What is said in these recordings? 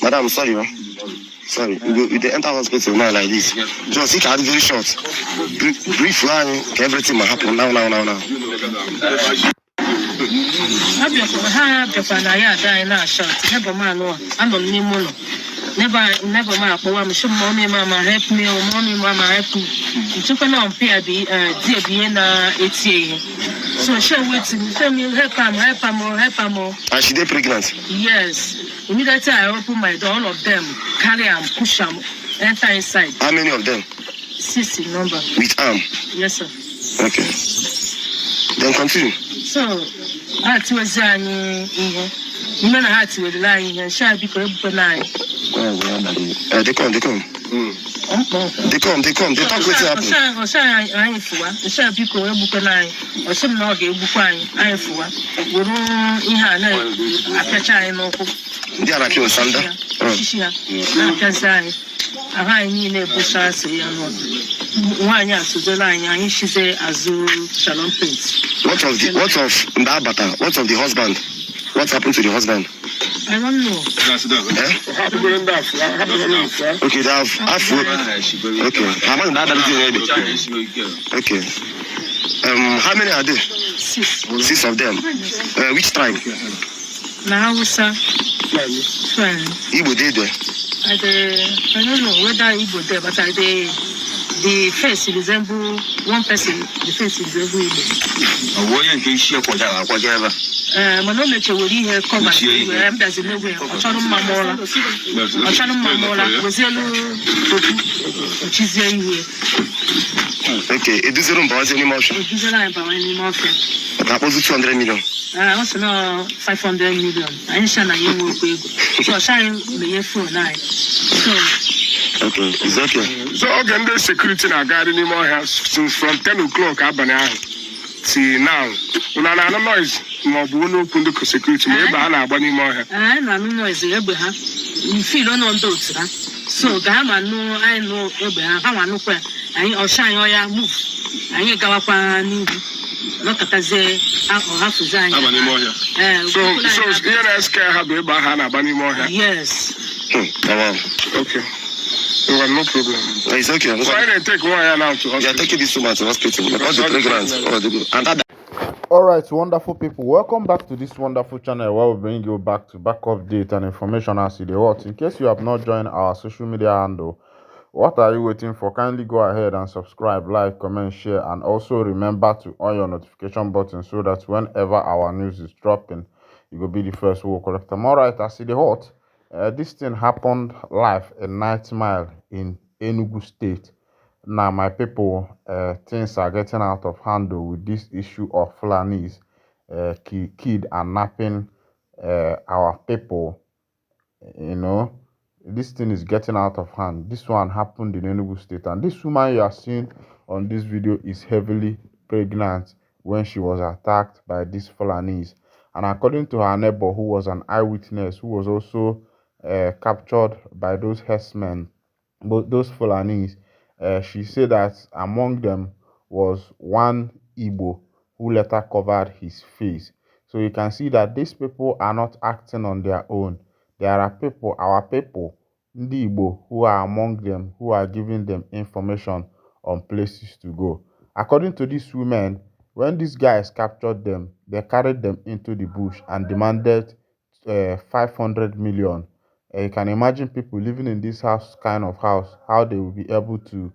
Madam, sorry, man. Sorry, we they enter hospital now like this. Just it had very short. Brief line, everything will happen now. Never mind. But I'm sure mommy, mama help me, or mommy, mama help me. You took an on pay the Vienna 88. So she waiting. Tell me help him more. And she did pregnant? Yes. Immediately I open my door, all of them carry and push them, enter inside. How many of them? 6 in number. With arm? Yes, sir. Okay. Then continue. So, I was you know, I had to rely and shall be able to lie. They come. They talk with you. I shall be able to lie. Or some not get book I for. We don't a catch I know. They are accused, Sanda. I can say, I need a bush. I say, one year to the line, and she say, Azul Shalom Prince. What of Ndabata? What of the husband? What happened to the husband? I don't know. Okay, they have half. Okay. Okay. How many are there? 6. 6 of them. Which tribe? Now, sir. Igbo did there. I don't know whether Igbo there, but the face resemble one person. The face resemble Igbo. Manomeche will hear come and there's a way. Ocharum Mamola. Wazelu, which is here. Okay, it doesn't embarrass any motion. It doesn't embarrass any motion. That was 200 million. Also, no 500 million. I ain't sure you will be. So, I shall be a full night. So, okay, it's okay. So, again, the security in our garden anymore has since from 10 o'clock, see now. When I know noise, more no kundu security. Maybe I know anymore. I know noise. You feel on those. So, Gama no, I know Abraham. I know where I shine or move. I ain't go up and look at the or half to sign. So, here I scare her baby Hannah anymore. Yes. Okay. No problem. It's okay. So I didn't take 1 year now to hospital. Yeah, taking this woman to hospital. All the pregnant. Alright, wonderful people. Welcome back to this wonderful channel where we bring you back update and information as it is. In case you have not joined our social media handle, what are you waiting for? Kindly go ahead and subscribe, like, comment, share, and also remember to on your notification button so that whenever our news is dropping, you will be the first who will collect them. Alright, as it is. This thing happened live in 9 Mile in Enugu State. Now, my people, things are getting out of hand with this issue of Fulanis kidnapping our people. You know, this thing is getting out of hand. This one happened in Enugu State, and this woman you are seeing on this video is heavily pregnant when she was attacked by these Fulanis. And according to her neighbor, who was an eyewitness, who was also captured by those herdsmen, but those Fulanis, she said that among them was one Igbo who later covered his face. So you can see that these people are not acting on their own. There are people, our people, the Igbo, who are among them, who are giving them information on places to go. According to these women, when these guys captured them, they carried them into the bush and demanded 500 million. You can imagine people living in this kind of house, how they will be able to,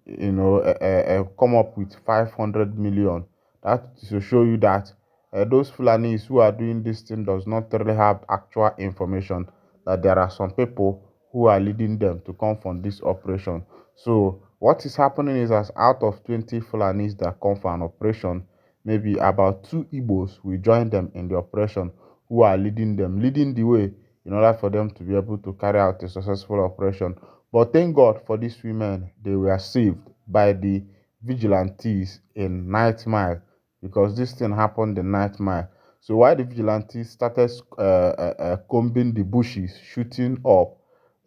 you know, come up with 500 million. That is to show you that those Fulanis who are doing this thing does not really have actual information that there are some people who are leading them to come from this operation. So what is happening is, as out of 20 Fulanis that come for an operation, maybe about 2 Igbos will join them in the operation, who are leading the way in order for them to be able to carry out a successful operation. But thank God for these women, they were saved by the vigilantes in 9 Mile, because this thing happened in 9 Mile. So while the vigilantes started combing the bushes, shooting up,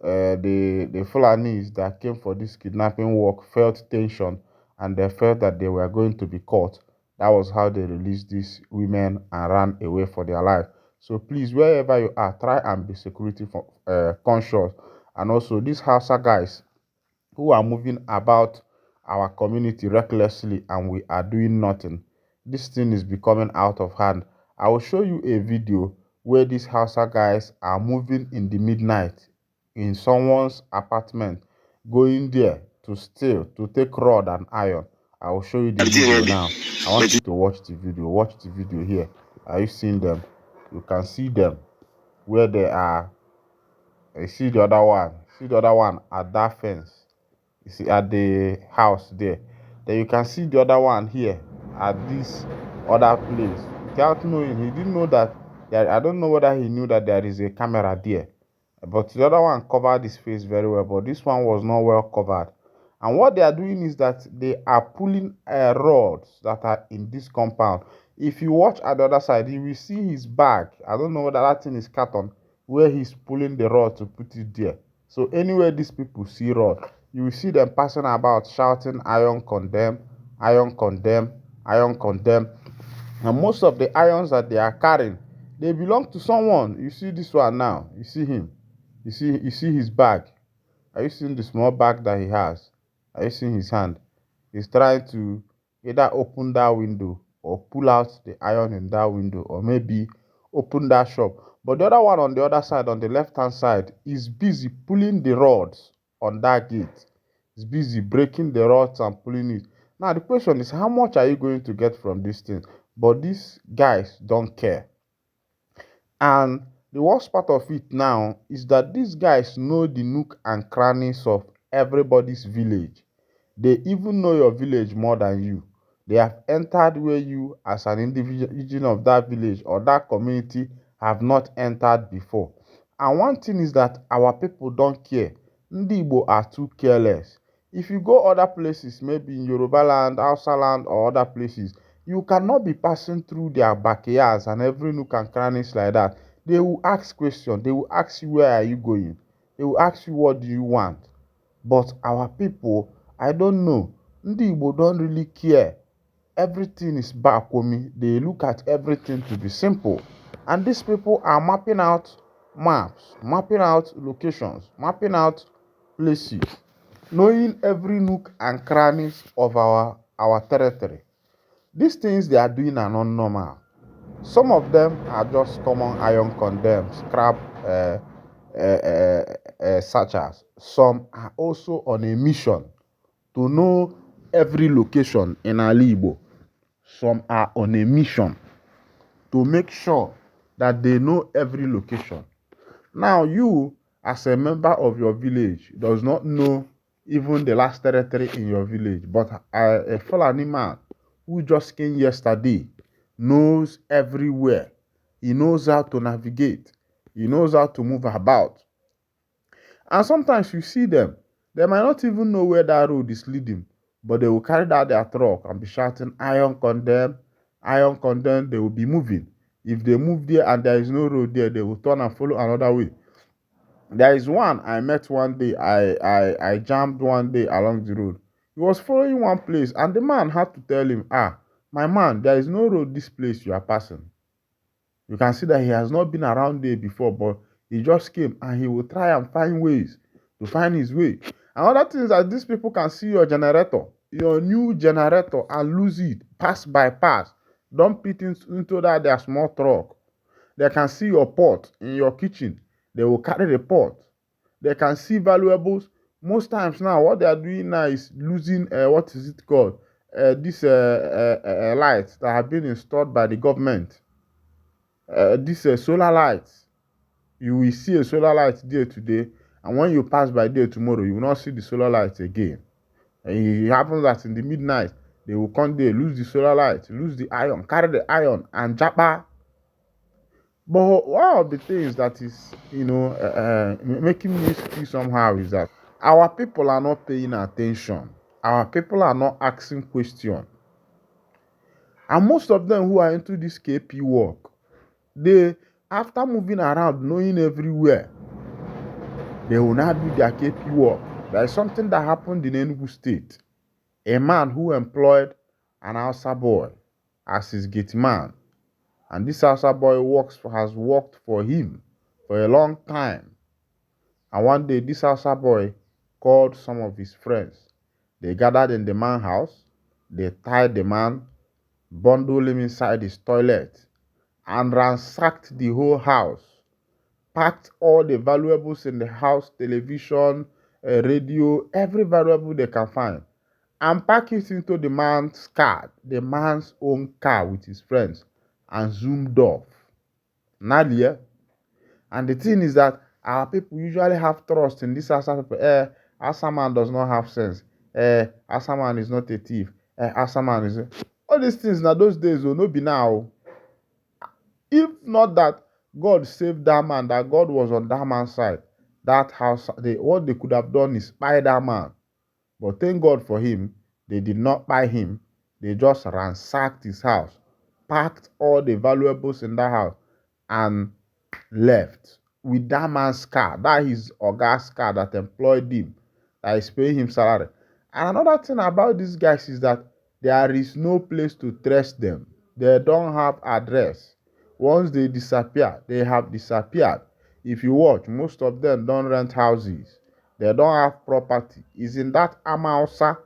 the Fulanis that came for this kidnapping work felt tension, and they felt that they were going to be caught. That was how they released these women and ran away for their life. So please, wherever you are, try and be security conscious. And also, these Hausa guys who are moving about our community recklessly and we are doing nothing. This thing is becoming out of hand. I will show you a video where these Hausa guys are moving in the midnight in someone's apartment, going there to steal, to take rod and iron. I will show you the video now. I want you to watch the video. Watch the video here. Are you seeing them? You can see them where they are. You see the other one. See the other one at that fence. You see at the house there. Then you can see the other one here at this other place. Without knowing, he didn't know that there, I don't know whether he knew that there is a camera there. But the other one covered his face very well, but this one was not well covered. And what they are doing is that they are pulling rods that are in this compound. If you watch at the other side, you will see his bag. I don't know whether that thing is carton, where he's pulling the rod to put it there. So anywhere these people see rod, you will see them passing about shouting, "Iron condemn, iron condemn, iron condemn." And most of the irons that they are carrying, they belong to someone. You see this one now. You see him. You see his bag. Are you seeing the small bag that he has? Are you seeing his hand? He's trying to either open that window or pull out the iron in that window, or maybe open that shop. But the other one on the other side, on the left-hand side, is busy pulling the rods on that gate. He's busy breaking the rods and pulling it. Now, the question is, how much are you going to get from this thing? But these guys don't care. And the worst part of it now is that these guys know the nook and crannies of everybody's village. They even know your village more than you. They have entered where you, as an individual of that village or that community, have not entered before. And one thing is that our people don't care. Ndị Igbo are too careless. If you go other places, maybe in Yoruba land, Hausa land, or other places, you cannot be passing through their backyards and every nook and crannies like that. They will ask questions. They will ask you, where are you going? They will ask you, what do you want? But our people, I don't know. Ndị Igbo don't really care. Everything is backwomi. They look at everything to be simple. And these people are mapping out maps, mapping out locations, mapping out places, knowing every nook and crannies of our territory. These things they are doing are not normal. Some of them are just common iron condemned, scrap searchers. Some are also on a mission to know every location in Ali Igbo. Some are on a mission to make sure that they know every location. Now, you, as a member of your village, does not know even the last territory in your village, but a Fulani man who just came yesterday knows everywhere. He knows how to navigate. He knows how to move about. And sometimes you see them, they might not even know where that road is leading, but they will carry out their truck and be shouting, "Iron condemn, iron condemn." They will be moving. If they move there and there is no road there, they will turn and follow another way. There is one I met one day. I jammed one day along the road. He was following one place, and the man had to tell him, "My man, there is no road this place you are passing." You can see that he has not been around there before, but he just came and he will try and find ways to find his way. Another thing is that these people can see your generator, your new generator, and lose it, pass by pass. Dump it into that their small truck. They can see your pot in your kitchen. They will carry the pot. They can see valuables. Most times now, what they are doing now is losing, what is it called? These lights that have been installed by the government. These solar lights. You will see a solar light there today, and when you pass by there tomorrow, you will not see the solar lights again. And it happens that in the midnight, they will come there, lose the solar light, lose the iron, carry the iron, and japa. But one of the things that is, making me feel somehow is that our people are not paying attention. Our people are not asking questions. And most of them who are into this KP work, they, after moving around, knowing everywhere, they will not do their KP work. There is something that happened in Enugu State. A man who employed an Hausa boy as his gate man. And this Hausa boy has worked for him for a long time. And one day, this Hausa boy called some of his friends. They gathered in the man's house. They tied the man, bundled him inside his toilet, and ransacked the whole house. Packed all the valuables in the house, television, radio, every valuable they can find, and pack it into the man's car, the man's own car with his friends, and zoomed off. Nadia. And the thing is that our people usually have trust in this Asa people. Asa man does not have sense. Asa man is not a thief. Asa man is... All these things now, those days will not be now. If not that God saved that man, that God was on that man's side, that house, what they could have done is spy that man. But thank God for him, they did not buy him. They just ransacked his house, packed all the valuables in that house, and left with that man's car. That is Oga's car that employed him, that is paying him salary. And another thing about these guys is that there is no place to trace them. They don't have address. Once they disappear, they have disappeared. If you watch, most of them don't rent houses. They don't have property. It's in that Amausa.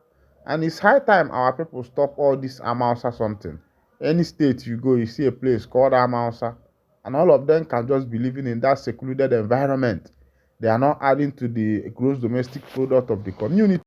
And it's high time our people stop all this Amausa something. Any state you go, you see a place called Amausa. And all of them can just be living in that secluded environment. They are not adding to the gross domestic product of the community.